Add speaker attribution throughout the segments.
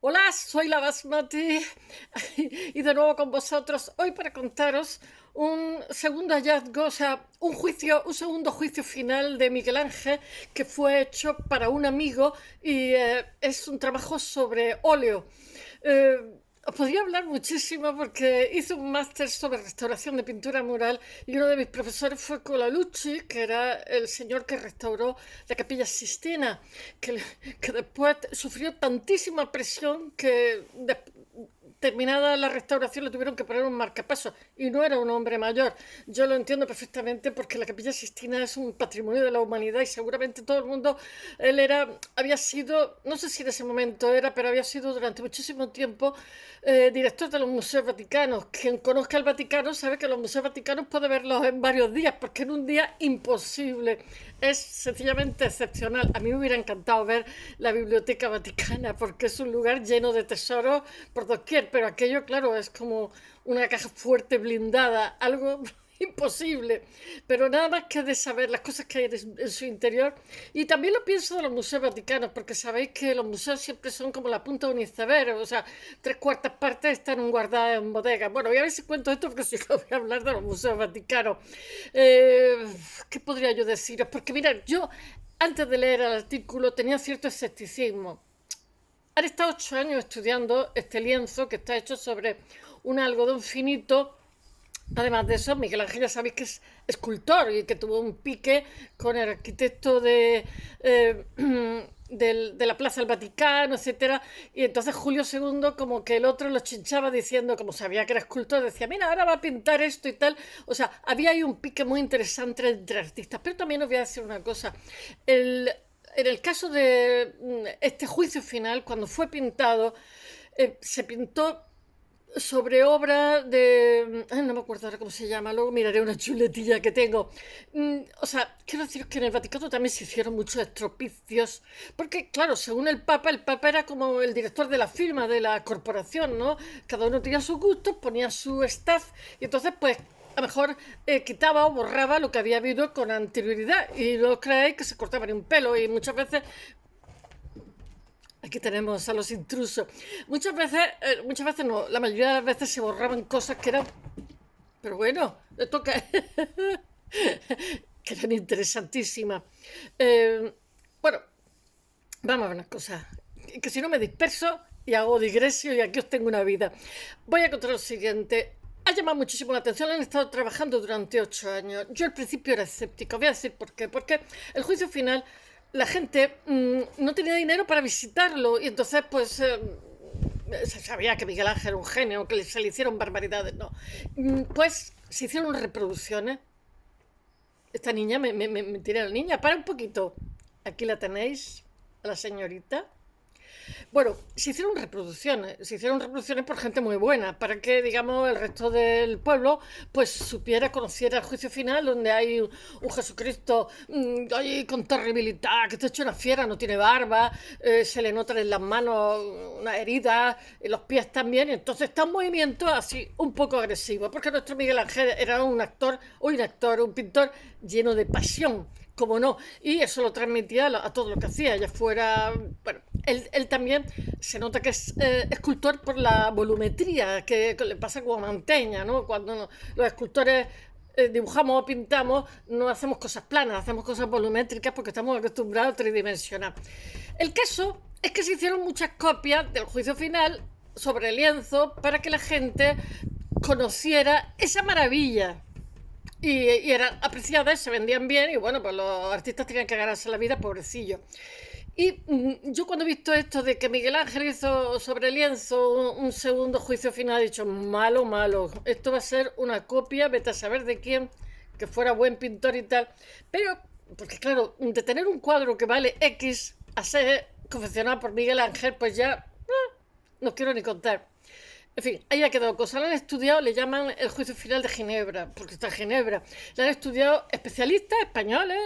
Speaker 1: Hola, soy la Basmati y de nuevo con vosotros hoy para contaros un segundo hallazgo, o sea, un segundo juicio final de Miguel Ángel que fue hecho para un amigo y es un trabajo sobre óleo. Eh, Os podría hablar muchísimo porque hice un máster sobre restauración de pintura mural y uno de mis profesores fue Colalucci, que era el señor que restauró la Capilla Sistina, que, que después sufrió tantísima presión que terminada la restauración le tuvieron que poner un marcapaso y no era un hombre mayor. Yo lo entiendo perfectamente porque la Capilla Sistina es un patrimonio de la humanidad y seguramente todo el mundo, había sido, no sé si en ese momento era, pero había sido durante muchísimo tiempo director de los museos vaticanos. Quien conozca el Vaticano sabe que los museos vaticanos puede verlos en varios días porque en un día imposible. Es sencillamente excepcional. A mí me hubiera encantado ver la Biblioteca Vaticana porque es un lugar lleno de tesoros por doquier, pero aquello, claro, es como una caja fuerte blindada, algo imposible, pero nada más que de saber las cosas que hay en su interior. Y también lo pienso de los museos vaticanos, porque sabéis que los museos siempre son como la punta de un iceberg, o sea, tres cuartas partes están guardadas en bodegas. Bueno, voy a ver si cuento esto, porque si no voy a hablar de los museos vaticanos. Eh, ¿Qué podría yo deciros? Porque mirad, yo antes de leer el artículo tenía cierto escepticismo. Han estado 8 años estudiando este lienzo que está hecho sobre un algodón finito. Además de eso, Miguel Ángel ya sabéis que es escultor y que tuvo un pique con el arquitecto eh, de la Plaza del Vaticano, etcétera. Y entonces Julio II, como que el otro lo chinchaba diciendo, como sabía que era escultor, decía, mira, ahora va a pintar esto y tal. O sea, había ahí un pique muy interesante entre artistas. Pero también os voy a decir una cosa. En el caso de este juicio final, cuando fue pintado, se pintó sobre obra de... Ay, no me acuerdo ahora cómo se llama, luego miraré una chuletilla que tengo. O sea, quiero deciros que en el Vaticano también se hicieron muchos estropicios, porque claro, según el Papa era como el director de la firma, de la corporación, ¿no? Cada uno tenía sus gustos, ponía su staff, y entonces pues a lo mejor quitaba o borraba lo que había habido con anterioridad y no creéis que se cortaba ni un pelo y muchas veces aquí tenemos a los intrusos. Muchas veces no, la mayoría de las veces se borraban cosas que eran, pero bueno, esto que, que eran interesantísimas. Eh, bueno, vamos a ver unas cosas, que si no me disperso y hago digresio y aquí os tengo una vida. Voy a contar lo siguiente. Ha llamado muchísimo la atención, han estado trabajando durante 8 años. Yo al principio era escéptica, voy a decir por qué. Porque el juicio final, la gente no tenía dinero para visitarlo y entonces pues se sabía que Miguel Ángel era un genio, que se le hicieron barbaridades, no. Pues se hicieron reproducciones. Esta niña, me tiré a la niña, para un poquito. Aquí la tenéis, a la señorita. Bueno, se hicieron reproducciones por gente muy buena, para que, digamos, el resto del pueblo, pues supiera, conociera el juicio final, donde hay un Jesucristo ahí con terribilidad, que está hecho una fiera, no tiene barba, se le notan en las manos una herida, en los pies también, y entonces está un movimiento así, un poco agresivo, porque nuestro Miguel Ángel era un pintor lleno de pasión, como no, y eso lo transmitía a todo lo que hacía, ya fuera, bueno, él también se nota que es escultor por la volumetría que le pasa como a Manteña, ¿no? Cuando los escultores dibujamos o pintamos, no hacemos cosas planas, hacemos cosas volumétricas porque estamos acostumbrados a tridimensionar. El caso es que se hicieron muchas copias del juicio final sobre el lienzo para que la gente conociera esa maravilla y eran apreciadas, se vendían bien y bueno, pues los artistas tenían que ganarse la vida, pobrecillos. Y yo cuando he visto esto de que Miguel Ángel hizo sobre el lienzo un segundo juicio final, he dicho, malo, malo, esto va a ser una copia, vete a saber de quién, que fuera buen pintor y tal. Pero, porque claro, de tener un cuadro que vale X a ser confeccionado por Miguel Ángel, pues ya no quiero ni contar. En fin, ahí ha quedado cosa. Lo han estudiado, le llaman el juicio final de Ginebra, porque está en Ginebra. Lo han estudiado especialistas españoles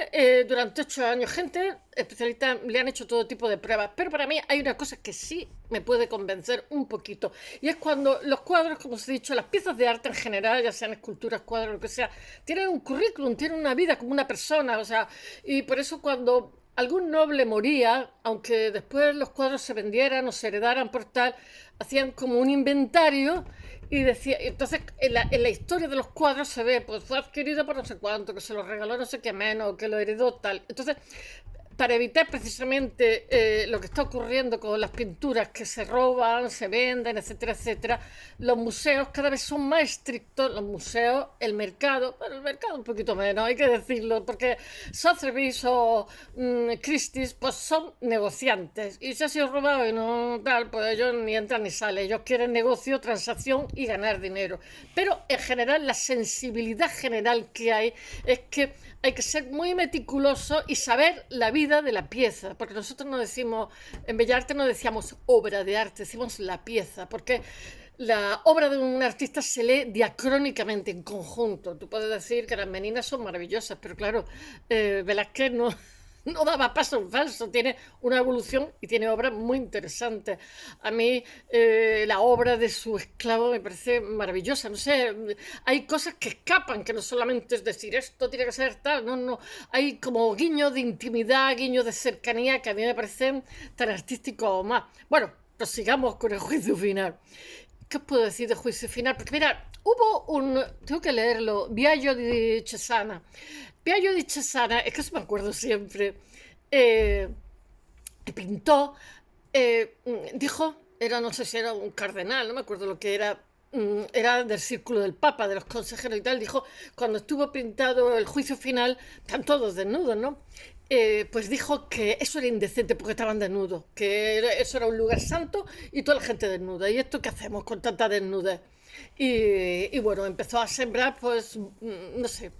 Speaker 1: durante 8 años. Gente especialista, le han hecho todo tipo de pruebas. Pero para mí hay una cosa que sí me puede convencer un poquito. Y es cuando los cuadros, como os he dicho, las piezas de arte en general, ya sean esculturas, cuadros, lo que sea, tienen un currículum, tienen una vida como una persona. O sea, y por eso cuando algún noble moría, aunque después los cuadros se vendieran o se heredaran por tal, hacían como un inventario y decía, entonces en la historia de los cuadros se ve, pues fue adquirido por no sé cuánto, que se lo regaló no sé qué menos, que lo heredó tal. Entonces, para evitar precisamente lo que está ocurriendo con las pinturas que se roban, se venden, etcétera, etcétera, los museos cada vez son más estrictos, los museos, el mercado, bueno, el mercado un poquito menos, hay que decirlo, porque Sotheby's o Christie's pues son negociantes, y si ha sido robado y no tal, pues ellos ni entran ni salen, ellos quieren negocio, transacción y ganar dinero. Pero en general la sensibilidad general que hay es que hay que ser muy meticuloso y saber la vida de la pieza, porque nosotros no decimos, en Bellarte no decíamos obra de arte, decimos la pieza, porque la obra de un artista se lee diacrónicamente en conjunto. Tú puedes decir que las meninas son maravillosas, pero claro, Velázquez no, no daba paso en falso, tiene una evolución y tiene obras muy interesantes. A mí la obra de su esclavo me parece maravillosa, no sé, hay cosas que escapan, que no solamente es decir esto tiene que ser tal, no, no, hay como guiños de intimidad, guiños de cercanía que a mí me parecen tan artísticos o más. Bueno, prosigamos con el juicio final. ¿Qué os puedo decir de juicio final? Porque mira, hubo un, tengo que leerlo, Biagio di Cesana. Biagio di Cesana, es que eso me acuerdo siempre, eh, pintó, dijo, era, no sé si era un cardenal, no me acuerdo lo que era del círculo del Papa, de los consejeros y tal, dijo, cuando estuvo pintado el juicio final, están todos desnudos, ¿no? Pues dijo que eso era indecente porque estaban desnudos, que eso era un lugar santo y toda la gente desnuda. ¿Y esto qué hacemos con tanta desnudez? Y bueno, empezó a sembrar, pues, no sé,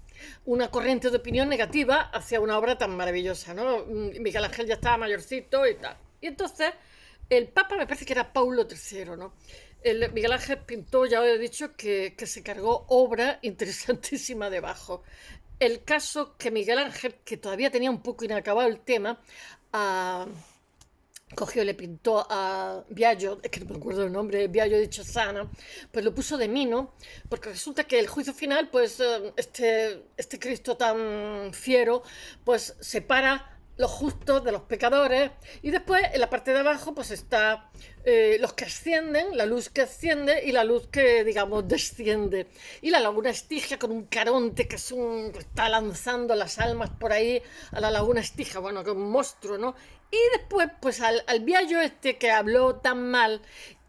Speaker 1: una corriente de opinión negativa hacia una obra tan maravillosa, ¿no? Miguel Ángel ya estaba mayorcito y tal. Y entonces, el Papa me parece que era Paulo III, ¿no? Miguel Ángel pintó, ya os he dicho, que se cargó obra interesantísima debajo. El caso que Miguel Ángel, que todavía tenía un poco inacabado el tema, ah, cogió y le pintó a Biagio, es que no me acuerdo el nombre, Biagio di Cesana, pues lo puso de mino, porque resulta que el juicio final, pues este Cristo tan fiero, pues separa los justos de los pecadores, y después en la parte de abajo pues está los que ascienden, la luz que asciende y la luz que, digamos, desciende. Y la laguna Estigia con un Caronte que está lanzando las almas por ahí a la laguna Estigia, bueno, que es un monstruo, ¿no? Y después, pues al Biagio este que habló tan mal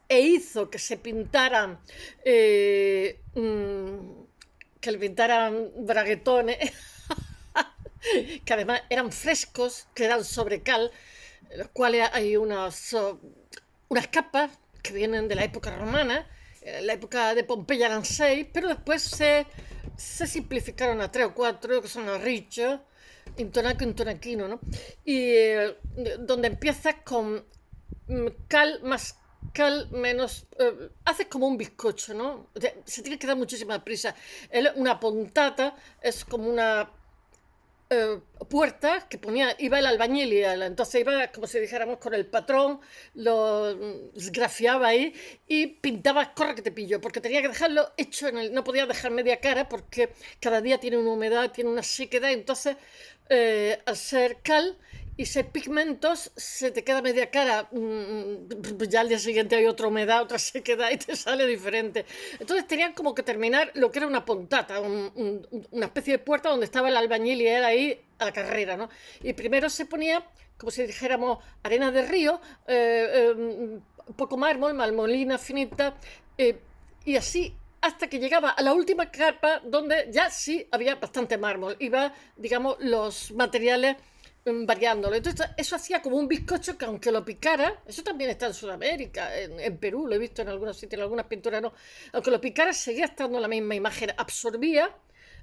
Speaker 1: e hizo que se pintaran, que le pintaran braguetones, que además eran frescos, que eran sobre cal, en los cuales hay unas capas que vienen de la época romana, la época de Pompeya eran 6, pero después se simplificaron a 3 o 4, que son arrichos, intonaco, intonaquino, ¿no? Y donde empiezas con cal más cal menos... haces como un bizcocho, ¿no? Se tiene que dar muchísima prisa. Una puntata es como una puertas que ponía, iba el albañil y entonces iba como si dijéramos con el patrón, lo esgrafiaba ahí y pintaba, corre que te pillo, porque tenía que dejarlo hecho no podía dejar media cara porque cada día tiene una humedad, tiene una sequedad, entonces al ser cal y ser pigmentos se te queda media cara, ya al día siguiente hay otra humedad, otra sequedad y te sale diferente. Entonces tenían como que terminar lo que era una puntata, una especie de puerta donde estaba el albañil y era ahí a la carrera, ¿no? Y primero se ponía, como si dijéramos, arena de río, un poco mármol, marmolina finita, y así hasta que llegaba a la última capa donde ya sí había bastante mármol. Iba, digamos, los materiales variándolo. Entonces eso hacía como un bizcocho que aunque lo picara, eso también está en Sudamérica, en Perú, lo he visto en algunos sitios, en algunas pinturas no, aunque lo picara seguía estando la misma imagen, absorbía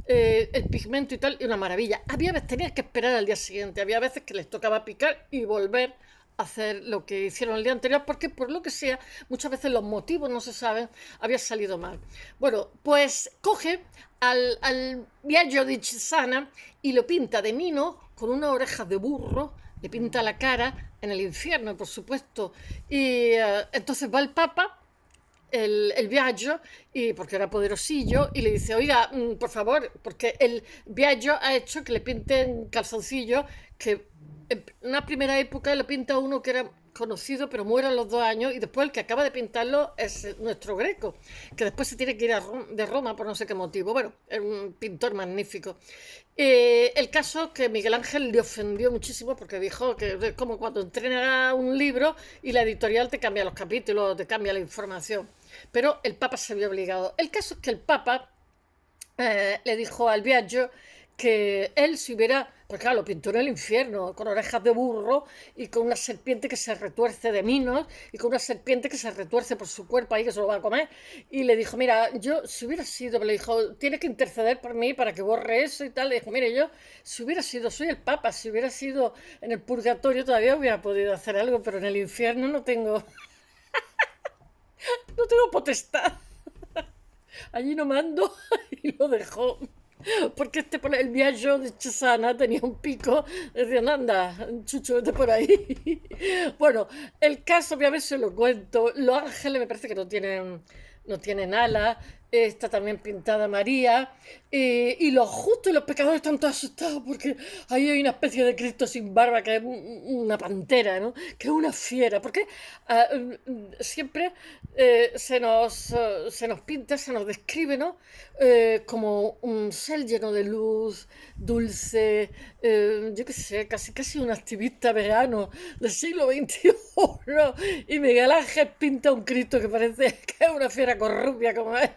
Speaker 1: el pigmento y tal, y una maravilla. Había veces, tenías que esperar al día siguiente, había veces que les tocaba picar y volver a hacer lo que hicieron el día anterior, porque por lo que sea, muchas veces los motivos no se saben, había salido mal. Bueno, pues coge al Biagio di Cesana y lo pinta de mino con una oreja de burro, le pinta la cara en el infierno, por supuesto, y entonces va el Papa, el Biagio, y porque era poderosillo, y le dice, oiga, por favor, porque el Biagio ha hecho que le pinten calzoncillos que en una primera época lo pinta uno que era conocido, pero muere a los 2 años, y después el que acaba de pintarlo es nuestro Greco, que después se tiene que ir de Roma por no sé qué motivo. Bueno, es un pintor magnífico. El caso es que Miguel Ángel le ofendió muchísimo porque dijo que es como cuando entrena un libro y la editorial te cambia los capítulos, te cambia la información. Pero el Papa se vio obligado. El caso es que el Papa le dijo al Biagio que él se hubiera, pues claro, lo pintó en el infierno, con orejas de burro y con una serpiente que se retuerce de Minos y con una serpiente que se retuerce por su cuerpo ahí que se lo va a comer. Y le dijo, mira, yo si hubiera sido, le dijo, tienes que interceder por mí para que borre eso y tal. Le dijo, mire, yo si hubiera sido, soy el Papa, si hubiera sido en el purgatorio todavía hubiera podido hacer algo, pero en el infierno no tengo, no tengo potestad. Allí no mando y lo dejó. Porque el viaje de Chesana tenía un pico, decían, anda, chucho, vete por ahí. Bueno, el caso, voy a ver si lo cuento. Los ángeles me parece que no tienen alas. Está también pintada María. Y los justos y los pecadores están todos asustados porque ahí hay una especie de Cristo sin barba que es una pantera, ¿no? Que es una fiera. Porque siempre se nos pinta, se nos describe, ¿no? Como un ser lleno de luz, dulce, yo qué sé, casi un activista vegano del siglo XXI. Y Miguel Ángel pinta un Cristo que parece que es una fiera corrupia como es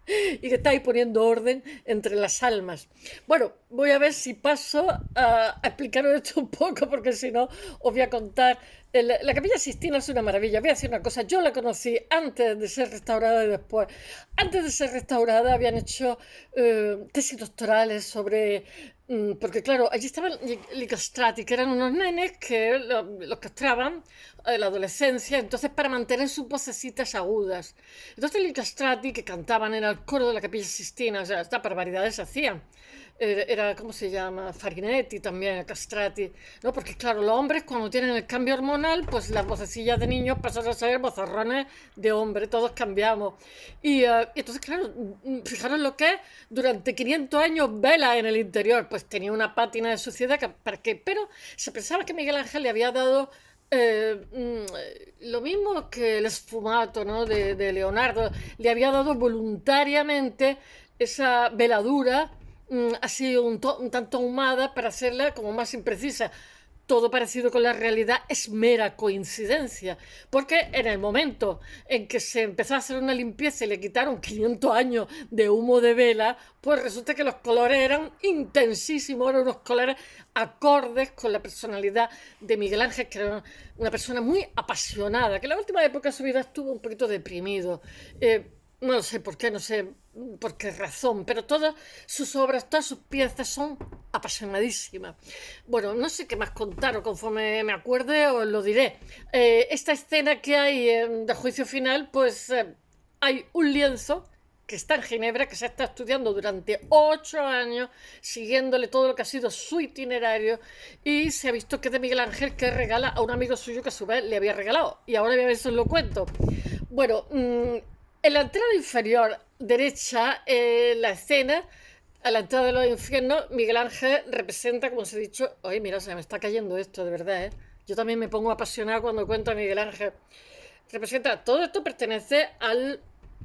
Speaker 1: y que está ahí poniendo orden entre las almas. Bueno, voy a ver si paso a explicaros esto un poco, porque si no os voy a contar. La Capilla Sixtina es una maravilla. Voy a decir una cosa, yo la conocí antes de ser restaurada y después. Antes de ser restaurada habían hecho tesis doctorales sobre... Porque claro, allí estaban los castrati, que eran unos nenes que los castraban en la adolescencia, entonces para mantener sus vocecitas agudas. Entonces los castrati que cantaban en el coro de la Capilla Sixtina, o sea, estas barbaridades se hacían. ¿Cómo se llama? Farinetti también, Castrati, ¿no? Porque claro, los hombres cuando tienen el cambio hormonal, pues las vocecillas de niños pasan a ser vozarrones de hombre, todos cambiamos. Y entonces, claro, fijaros lo que es, durante 500 años vela en el interior, pues tenía una pátina de suciedad, ¿para qué? Pero se pensaba que Miguel Ángel le había dado lo mismo que el esfumato, ¿no? de Leonardo, le había dado voluntariamente esa veladura así un tanto ahumada para hacerla como más imprecisa. Todo parecido con la realidad es mera coincidencia, porque en el momento en que se empezó a hacer una limpieza y le quitaron 500 años de humo de vela, pues resulta que los colores eran intensísimos, eran unos colores acordes con la personalidad de Miguel Ángel, que era una persona muy apasionada, que en la última época de su vida estuvo un poquito deprimido. No sé por qué, no sé por qué razón, pero todas sus obras, todas sus piezas son apasionadísimas. Bueno, no sé qué más contar, o conforme me acuerde os lo diré. Esta escena que hay de juicio final, pues hay un lienzo que está en Ginebra, que se está estudiando durante 8 años, siguiéndole todo lo que ha sido su itinerario, y se ha visto que es de Miguel Ángel, que regala a un amigo suyo que a su vez le había regalado. Y ahora voy a ver si os lo cuento. Bueno, en la entrada inferior derecha, la escena, a la entrada de los infiernos, Miguel Ángel representa, como os he dicho, oye, mira, se me está cayendo esto, de verdad, ¿eh? Yo también me pongo apasionada cuando cuento a Miguel Ángel. Representa, todo esto pertenece al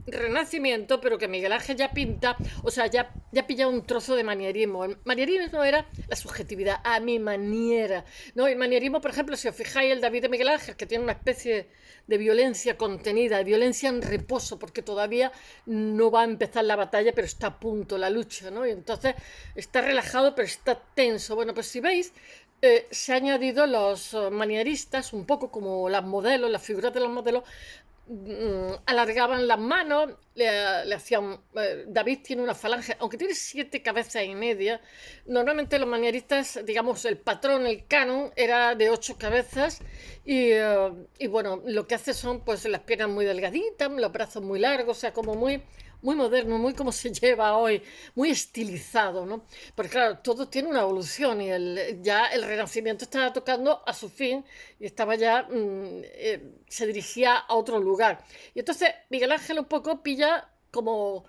Speaker 1: Renacimiento, pero que Miguel Ángel ya pinta, o sea, ya pilla un trozo de manierismo. El manierismo era la subjetividad, a mi maniera, ¿no? El manierismo, por ejemplo, si os fijáis, el David de Miguel Ángel, que tiene una especie de violencia contenida, de violencia en reposo, porque todavía no va a empezar la batalla, pero está a punto la lucha, ¿no? Y entonces está relajado, pero está tenso. Bueno, pues si veis, se han añadido los manieristas, un poco como las modelos, las figuras de los modelos, alargaban las manos, le hacían... David tiene una falange, aunque tiene 7 cabezas y media. Normalmente los manieristas, digamos, el patrón, el canon, era de 8 cabezas y bueno, lo que hace son pues las piernas muy delgaditas, los brazos muy largos, o sea, como muy moderno, muy como se lleva hoy, muy estilizado, ¿no? Porque claro, todo tiene una evolución y ya el Renacimiento estaba tocando a su fin y estaba ya, se dirigía a otro lugar. Y entonces Miguel Ángel un poco pilla como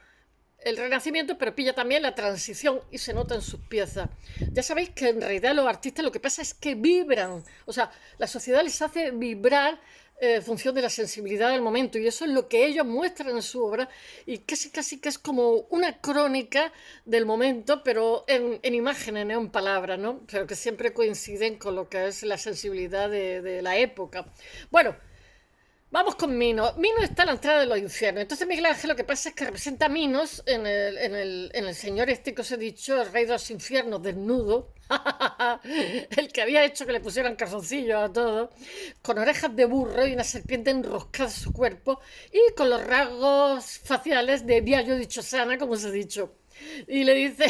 Speaker 1: el Renacimiento, pero pilla también la transición y se nota en sus piezas. Ya sabéis que en realidad los artistas lo que pasa es que vibran, o sea, la sociedad les hace vibrar en función de la sensibilidad del momento, y eso es lo que ellos muestran en su obra, y casi que es como una crónica del momento, pero en imágenes, no en palabras, ¿no? Pero que siempre coinciden con lo que es la sensibilidad de la época. Bueno, vamos con Minos. Minos está a la entrada de los infiernos. Entonces Miguel Ángel lo que pasa es que representa a Minos en el señor este que os he dicho, el rey de los infiernos, desnudo. El que había hecho que le pusieran calzoncillos a todo, con orejas de burro y una serpiente enroscada en su cuerpo, y con los rasgos faciales de Biagio di Chosana, como os he dicho. Y le dice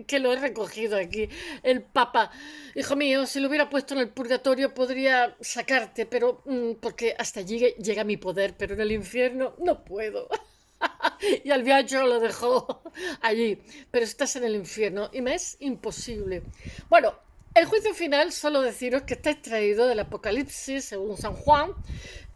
Speaker 1: que lo he recogido aquí, el Papa. Hijo mío, si lo hubiera puesto en el purgatorio podría sacarte, pero porque hasta allí llega mi poder, pero en el infierno no puedo. Y al viaje lo dejó allí, pero estás en el infierno y me es imposible. Bueno, el juicio final, solo deciros que está extraído del Apocalipsis según San Juan,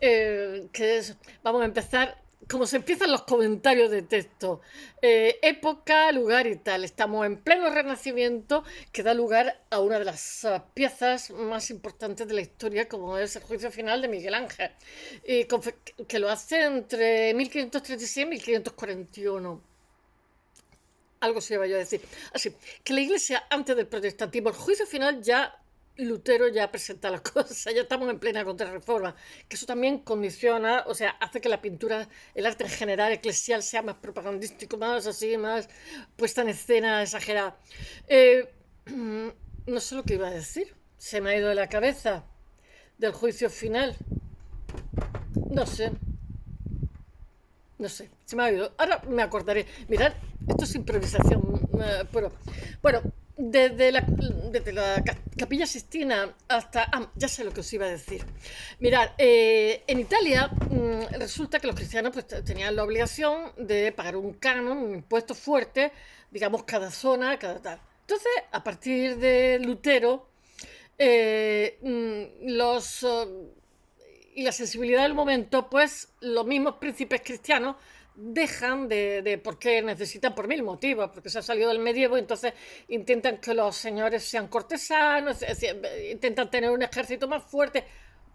Speaker 1: que es, vamos a empezar como se empiezan los comentarios de texto, época, lugar y tal. Estamos en pleno Renacimiento, que da lugar a una de las piezas más importantes de la historia, como es el juicio final de Miguel Ángel, que lo hace entre 1536 y 1541. Algo se iba yo a decir. Así, que la Iglesia, antes del protestantismo, el juicio final ya Lutero ya presenta las cosas, ya estamos en plena contrarreforma, que eso también condiciona, o sea, hace que la pintura, el arte en general, eclesial, sea más propagandístico, más así, más puesta en escena exagerada. Eh, no sé lo que iba a decir, se me ha ido de la cabeza, del juicio final, no sé, no sé, se me ha ido. Ahora me acordaré. Mirad, esto es improvisación. Pero, bueno, desde la Capilla Sistina hasta... ya sé lo que os iba a decir. Mirad, en Italia resulta que los cristianos pues, tenían la obligación de pagar un canon, un impuesto fuerte, digamos, cada zona, cada tal. Entonces, a partir de Lutero, los y la sensibilidad del momento, pues los mismos príncipes cristianos dejan porque necesitan por mil motivos, porque se ha salido del medievo, entonces intentan que los señores sean cortesanos, intentan tener un ejército más fuerte,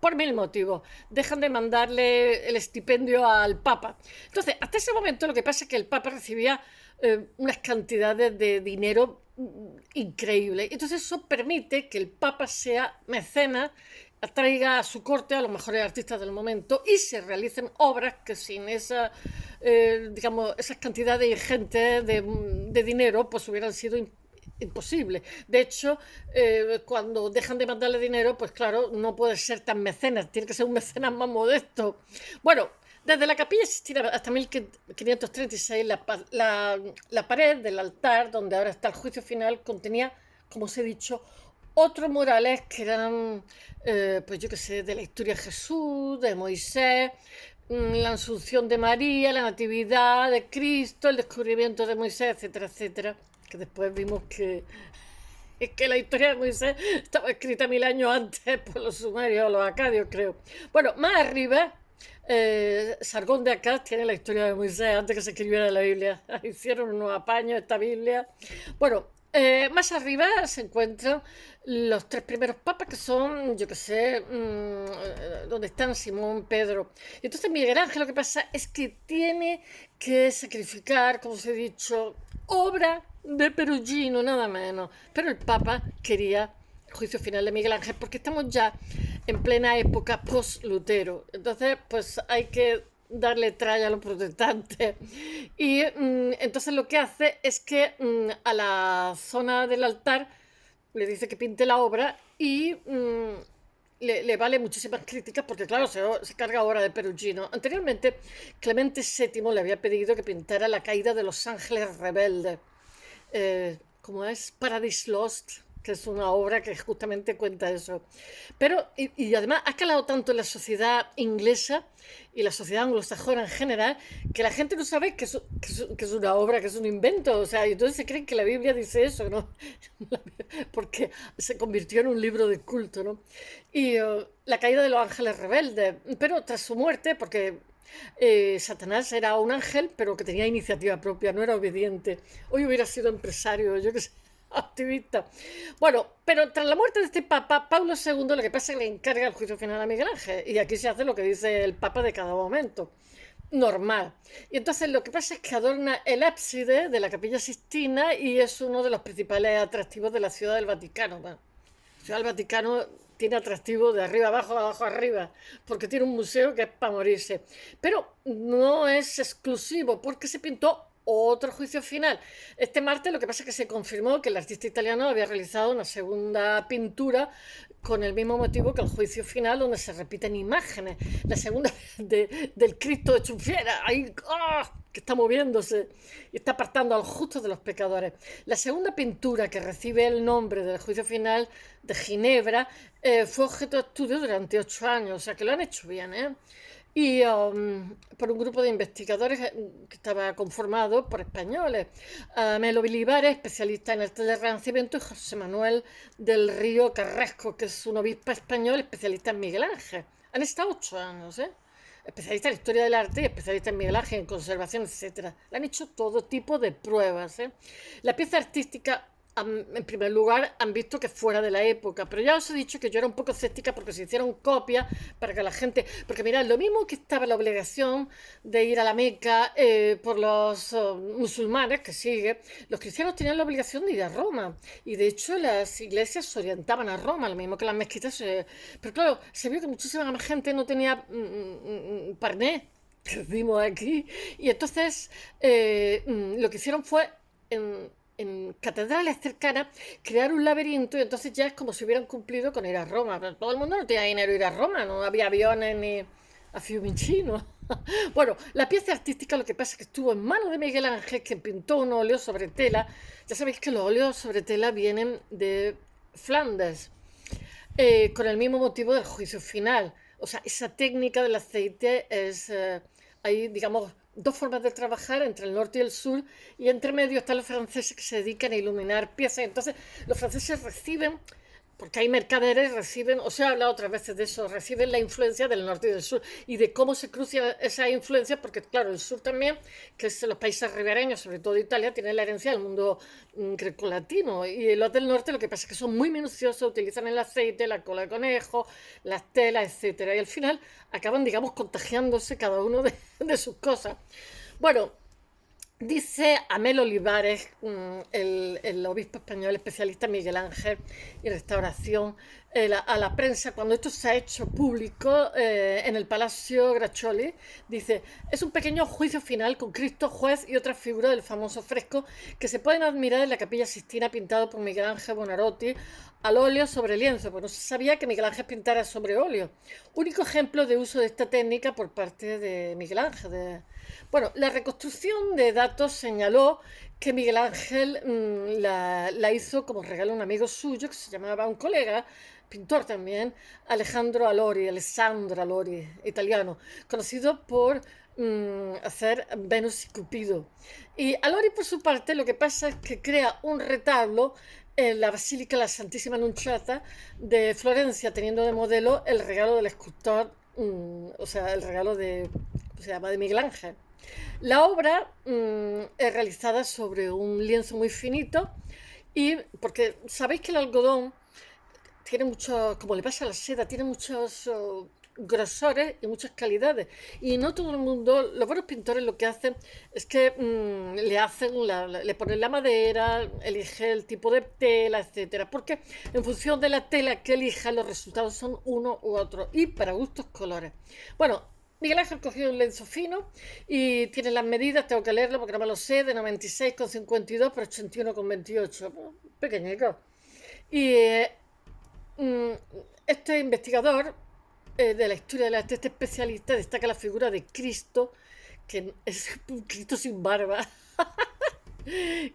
Speaker 1: por mil motivos. Dejan de mandarle el estipendio al Papa. Entonces, hasta ese momento lo que pasa es que el Papa recibía unas cantidades de dinero increíbles. Entonces eso permite que el Papa sea mecenas, atraiga a su corte a los mejores artistas del momento y se realicen obras que sin esa, digamos, esas cantidades ingentes de dinero pues hubieran sido imposible. De hecho, cuando dejan de mandarle dinero, pues claro, no puede ser tan mecenas, tiene que ser un mecenas más modesto. Bueno, desde la Capilla Sistina hasta 1536, la pared del altar, donde ahora está el juicio final, contenía, como os he dicho, otros murales que eran, pues yo qué sé, de la historia de Jesús, de Moisés, la Asunción de María, la Natividad de Cristo, el descubrimiento de Moisés, etcétera, etcétera. Que después vimos que es que la historia de Moisés estaba escrita 1000 años antes por los sumerios o los acadios, creo. Bueno, más arriba, Sargón de Akkad tiene la historia de Moisés antes que se escribiera la Biblia. Hicieron unos apaños esta Biblia. Bueno, más arriba se encuentran los tres primeros papas, que son, yo qué sé, donde están Simón, Pedro. Y entonces Miguel Ángel lo que pasa es que tiene que sacrificar, como os he dicho, obra de Perugino, nada menos. Pero el Papa quería el juicio final de Miguel Ángel porque estamos ya en plena época post-Lutero. Entonces, pues hay que darle tralla a los protestantes. Y entonces lo que hace es que a la zona del altar le dice que pinte la obra y le vale muchísimas críticas porque, claro, se carga ahora de Perugino. Anteriormente, Clemente VII le había pedido que pintara la caída de los ángeles rebeldes, como es Paradise Lost, que es una obra que justamente cuenta eso. Pero, y además ha calado tanto en la sociedad inglesa y la sociedad anglosajona en general, que la gente no sabe que es una obra, que es un invento. O sea, y entonces se creen que la Biblia dice eso, ¿no? Porque se convirtió en un libro de culto, ¿no? Y la caída de los ángeles rebeldes. Pero tras su muerte, porque Satanás era un ángel, pero que tenía iniciativa propia, no era obediente. Hoy hubiera sido empresario, yo que sé, activista. Bueno, pero tras la muerte de este Papa, Pablo II, lo que pasa es que le encarga el juicio final a Miguel Ángel. Y aquí se hace lo que dice el Papa de cada momento. Normal. Y entonces lo que pasa es que adorna el ábside de la Capilla Sistina y es uno de los principales atractivos de la Ciudad del Vaticano. Bueno, la Ciudad del Vaticano tiene atractivo de arriba abajo, abajo arriba, porque tiene un museo que es para morirse. Pero no es exclusivo, porque se pintó otro juicio final. Este martes lo que pasa es que se confirmó que el artista italiano había realizado una segunda pintura con el mismo motivo que el juicio final, donde se repiten imágenes. La segunda del Cristo hecho fiera, ahí, ¡oh!, que está moviéndose y está apartando a los justos de los pecadores. La segunda pintura que recibe el nombre del juicio final de Ginebra fue objeto de estudio durante 8 años, o sea que lo han hecho bien, ¿eh? Y por un grupo de investigadores que estaba conformado por españoles. Melo Bilibares, especialista en arte del Renacimiento, y José Manuel del Río Carrasco, que es un obispo español especialista en Miguel Ángel. Han estado 8 años, ¿eh? Especialista en historia del arte y especialista en Miguel Ángel, en conservación, etcétera. Le han hecho todo tipo de pruebas, ¿eh? La pieza artística, en primer lugar, han visto que es fuera de la época, pero ya os he dicho que yo era un poco escéptica porque se hicieron copias para que la gente, porque mirad, lo mismo que estaba la obligación de ir a la Meca por los musulmanes, que sigue, los cristianos tenían la obligación de ir a Roma, y de hecho las iglesias se orientaban a Roma, lo mismo que las mezquitas, pero claro, se vio que muchísima más gente no tenía parné, perdimos aquí, y entonces lo que hicieron fue en catedrales cercanas crear un laberinto, y entonces ya es como si hubieran cumplido con ir a Roma. Pero todo el mundo no tenía dinero ir a Roma, no había aviones ni a Fiumicino. Bueno, la pieza artística lo que pasa es que estuvo en manos de Miguel Ángel, que pintó un óleo sobre tela. Ya sabéis que los óleos sobre tela vienen de Flandes, con el mismo motivo del juicio final. O sea, esa técnica del aceite es, hay, digamos, dos formas de trabajar entre el norte y el sur, y entre medio están los franceses que se dedican a iluminar piezas. Entonces, los franceses reciben, porque hay mercaderes, reciben, os he hablado otras veces de eso, reciben la influencia del norte y del sur y de cómo se cruzan esas influencias, porque claro, el sur también, que es los países ribereños, sobre todo Italia, tiene la herencia del mundo grecolatino, y los del norte lo que pasa es que son muy minuciosos, utilizan el aceite, la cola de conejo, las telas, etcétera, y al final acaban, digamos, contagiándose cada uno de sus cosas. Bueno, dice Amel Olivares, el obispo español especialista en Miguel Ángel y restauración, a la prensa, cuando esto se ha hecho público en el Palacio Graccioli, dice: es un pequeño juicio final con Cristo, juez y otras figuras del famoso fresco que se pueden admirar en la Capilla Sistina, pintado por Miguel Ángel Buonarroti al óleo sobre lienzo. Pues no se sabía que Miguel Ángel pintara sobre óleo. Único ejemplo de uso de esta técnica por parte de Miguel Ángel. Bueno, la reconstrucción de datos señaló que Miguel Ángel la hizo como regalo a un amigo suyo que se llamaba, un colega, pintor también, Alessandro Alori, italiano, conocido por hacer Venus y Cupido. Y Alori, por su parte, lo que pasa es que crea un retablo en la Basílica de la Santísima Anunciata de Florencia, teniendo de modelo el regalo del escultor, o sea, el regalo de, se llama, de Miguel Ángel. La obra es realizada sobre un lienzo muy finito, y porque sabéis que el algodón tiene muchos, como le pasa a la seda, tiene muchos grosores y muchas calidades, y no todo el mundo, los buenos pintores lo que hacen es que le ponen la madera, elige el tipo de tela, etcétera, porque en función de la tela que elija los resultados son uno u otro, y para gustos colores. Bueno, Miguel Ángel cogió un lienzo fino y tiene las medidas, tengo que leerlo porque no me lo sé, de 96,52 por 81,28, pequeñico. Y este investigador de la historia del arte, este especialista, destaca la figura de Cristo, que es un Cristo sin barba,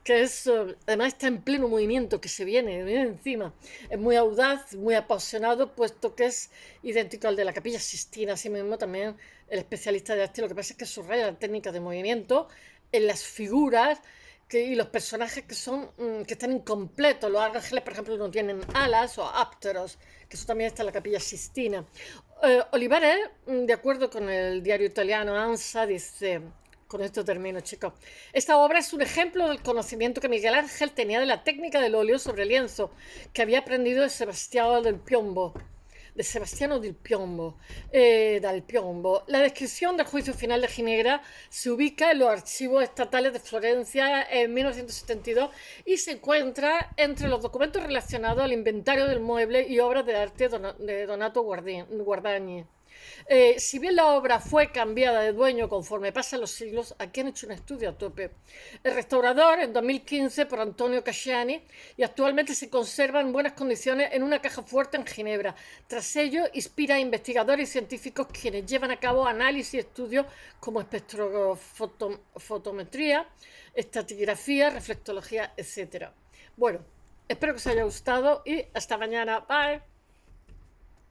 Speaker 1: que es, además está en pleno movimiento, que se viene encima. Es muy audaz, muy apasionado, puesto que es idéntico al de la Capilla Sistina. Así mismo también el especialista de arte, lo que pasa es que subraya la técnica de movimiento en las figuras y los personajes que están incompletos. Los ángeles, por ejemplo, no tienen alas o ápteros, que eso también está en la Capilla Sistina. Olivares, de acuerdo con el diario italiano ANSA, dice, con esto termino, chicos, esta obra es un ejemplo del conocimiento que Miguel Ángel tenía de la técnica del óleo sobre lienzo, que había aprendido de Sebastiano del Piombo. La descripción del juicio final de Ginebra se ubica en los archivos estatales de Florencia en 1972 y se encuentra entre los documentos relacionados al inventario del mueble y obras de arte de Donato Guardagni. Si bien la obra fue cambiada de dueño conforme pasan los siglos, aquí han hecho un estudio a tope. El restaurador en 2015 por Antonio Casciani y actualmente se conserva en buenas condiciones en una caja fuerte en Ginebra. Tras ello, inspira a investigadores y científicos quienes llevan a cabo análisis y estudios como espectrofotometría, estratigrafía, reflectología, etc. Bueno, espero que os haya gustado y hasta mañana. Bye.